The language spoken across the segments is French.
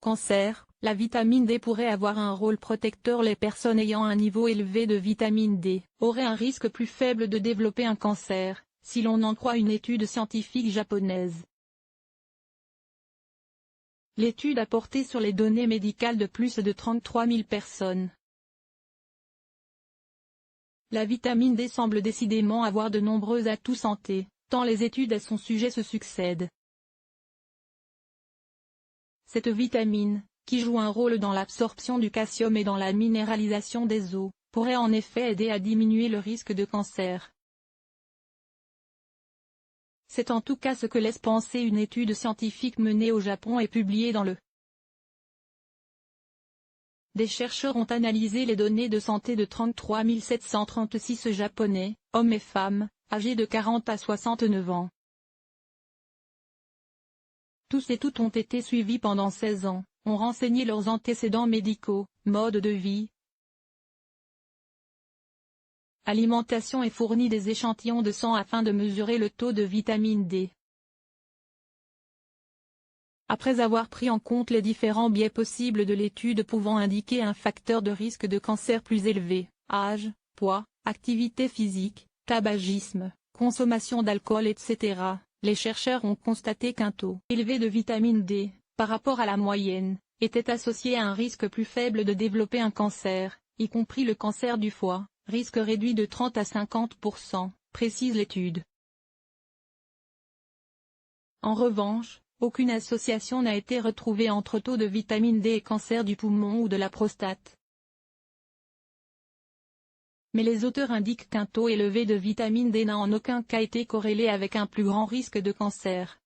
Cancer, la vitamine D pourrait avoir un rôle protecteur. Les personnes ayant un niveau élevé de vitamine D auraient un risque plus faible de développer un cancer, si l'on en croit une étude scientifique japonaise. L'étude a porté sur les données médicales de plus de 33 000 personnes. La vitamine D semble décidément avoir de nombreux atouts santé, tant les études à son sujet se succèdent. Cette vitamine, qui joue un rôle dans l'absorption du calcium et dans la minéralisation des os, pourrait en effet aider à diminuer le risque de cancer. C'est en tout cas ce que laisse penser une étude scientifique menée au Japon et publiée dans le. Des chercheurs ont analysé les données de santé de 33 736 Japonais, hommes et femmes, âgés de 40 à 69 ans. Tous et toutes ont été suivis pendant 16 ans, ont renseigné leurs antécédents médicaux, mode de vie, alimentation et fourni des échantillons de sang afin de mesurer le taux de vitamine D. Après avoir pris en compte les différents biais possibles de l'étude pouvant indiquer un facteur de risque de cancer plus élevé, âge, poids, activité physique, tabagisme, consommation d'alcool etc., les chercheurs ont constaté qu'un taux élevé de vitamine D, par rapport à la moyenne, était associé à un risque plus faible de développer un cancer, y compris le cancer du foie, risque réduit de 30 à 50%, précise l'étude. En revanche, aucune association n'a été retrouvée entre taux de vitamine D et cancer du poumon ou de la prostate. Mais les auteurs indiquent qu'un taux élevé de vitamine D n'a en aucun cas été corrélé avec un plus grand risque de cancer.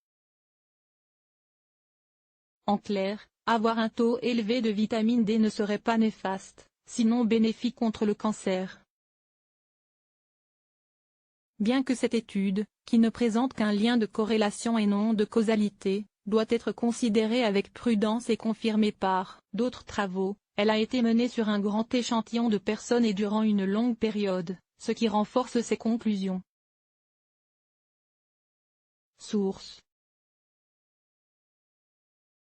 En clair, avoir un taux élevé de vitamine D ne serait pas néfaste, sinon bénéfique contre le cancer. Bien que cette étude, qui ne présente qu'un lien de corrélation et non de causalité, doit être considérée avec prudence et confirmée par d'autres travaux, elle a été menée sur un grand échantillon de personnes et durant une longue période, ce qui renforce ses conclusions. Source